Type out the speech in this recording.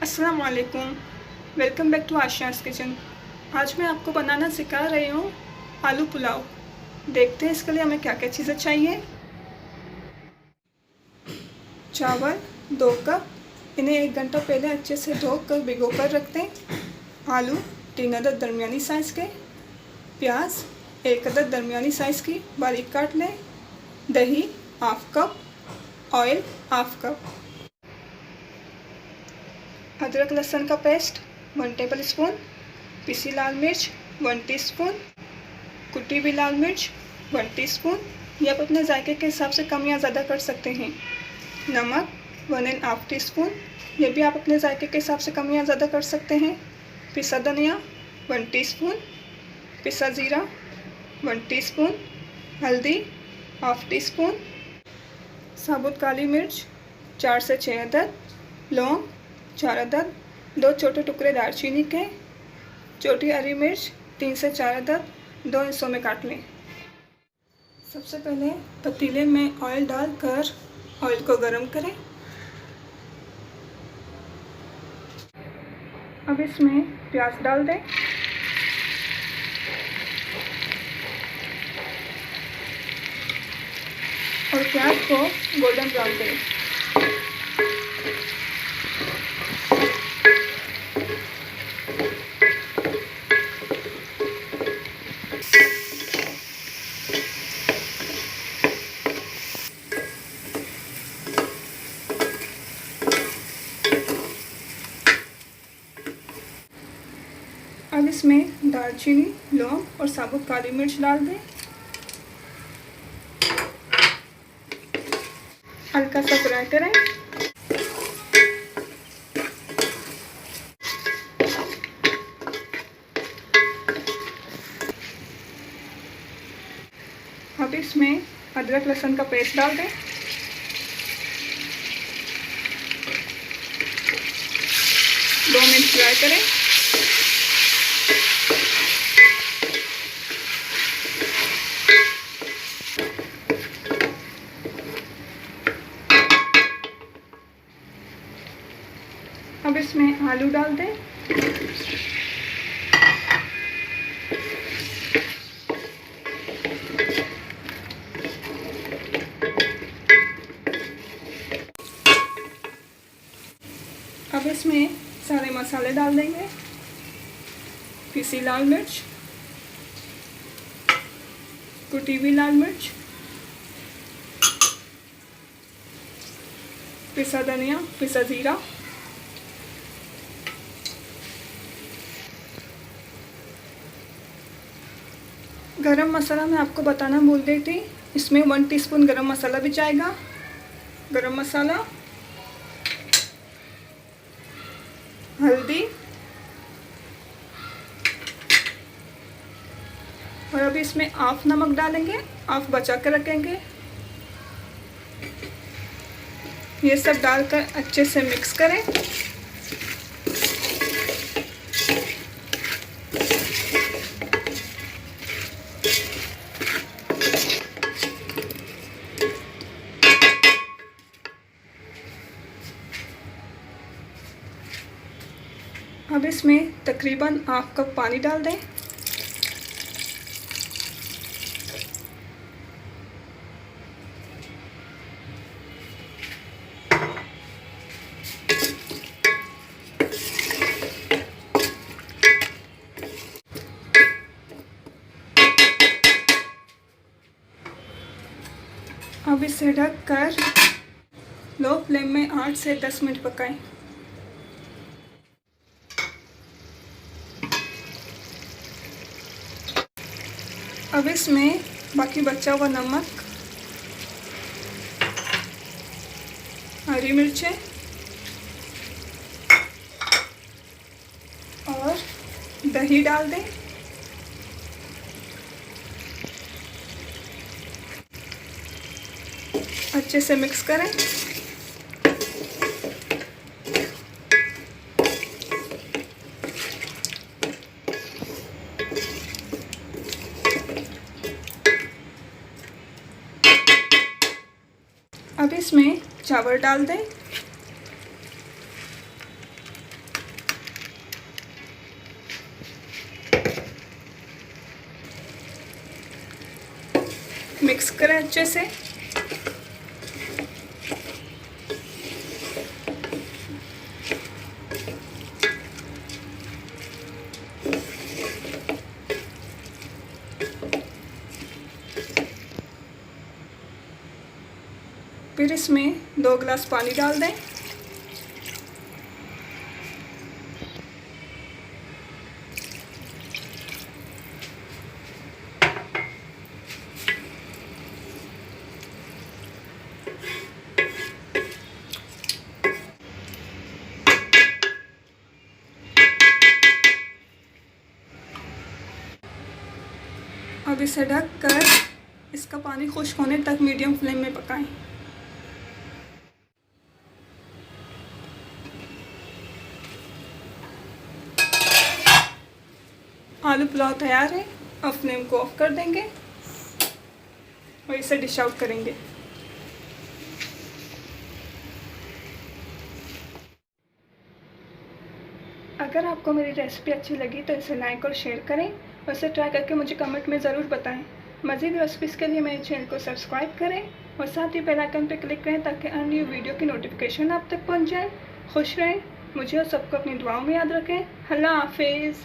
अस्सलाम वालेकुम। Welcome back to आयशा's किचन। आज मैं आपको बनाना सिखा रही हूँ आलू पुलाव। देखते हैं इसके लिए हमें क्या क्या चीज़ें चाहिए। चावल 2 कप, इन्हें 1 घंटा पहले अच्छे से धोकर भिगो कर रख दें। आलू 3 अदद दरमियानी साइज़ के। प्याज 1 अदद दरमियानी साइज़ की बारीक काट लें। दही ½ कप। Oil ½ cup. अदरक लहसुन का पेस्ट 1 टेबल स्पून। पिसी लाल मिर्च 1 टीस्पून। कुटी हुई लाल मिर्च 1 टीस्पून। ये आप अपने जायके के हिसाब से कम या ज़्यादा कर सकते हैं। नमक 1½ टीस्पून, ये भी आप अपने जायके के हिसाब से कम या ज़्यादा कर सकते हैं। पिसा धनिया 1 टीस्पून। पिसा ज़ीरा 1 टीस्पून। हल्दी ½ टीस्पून। साबुत काली मिर्च 4 से 6 अदद। लौंग 4 अदद। 2 छोटे टुकड़े दालचीनी के। छोटी हरी मिर्च 3 से 4 अदद 2 हिस्सों में काट लें। सबसे पहले पतीले में ऑयल डालकर ऑयल को गरम करें। अब इसमें प्याज डाल दें। और प्याज को गोल्डन ब्राउन करें। अब इसमें दालचीनी, लौंग और साबुत काली मिर्च डाल दें। हल्का सा फ्राई करें। अब इसमें अदरक लहसुन का पेस्ट डाल दें। दो मिनट फ्राई करें। अब इसमें आलू डाल दें। अब इसमें सारे मसाले डाल देंगे। पिसी लाल मिर्च, कुटी हुई लाल मिर्च, पिसा धनिया, पिसा ज़ीरा, गरम मसाला मैं आपको बताना भूल गई थी। इसमें 1 टीस्पून गरम मसाला भी जाएगा। गरम मसाला, हल्दी, और अभी इसमें ½ नमक डालेंगे, ½ बचा कर रखेंगे। ये सब डालकर अच्छे से मिक्स करें। अब इसमें तकरीबन ½ कप पानी डाल दें। अब इसे ढककर लो फ्लेम में 8 से 10 मिनट पकाएं। अब इसमें बाकी बचा हुआ नमक, हरी मिर्चें और दही डाल दें। अच्छे से मिक्स करें। अब इसमें चावल डाल दें। करें अच्छे से। फिर इसमें 2 गिलास पानी डाल दें। अब इसे ढक कर इसका पानी खुश्क होने तक मीडियम फ्लेम में पकाएं। आलू पुलाव तैयार है। अब फ्लेम को ऑफ कर देंगे और इसे डिश आउट करेंगे। अगर आपको मेरी रेसिपी अच्छी लगी तो इसे लाइक और शेयर करें और इसे ट्राई करके मुझे कमेंट में ज़रूर बताएं। मज़ीद रेसिपीज़ के लिए मेरे चैनल को सब्सक्राइब करें और साथ ही बेल आइकन पर क्लिक करें ताकि अन्य न्यू वीडियो की नोटिफिकेशन आप तक पहुंच जाए। खुश रहें, मुझे और सबको अपनी दुआओं में याद रखें। अल्लाह हाफिज़।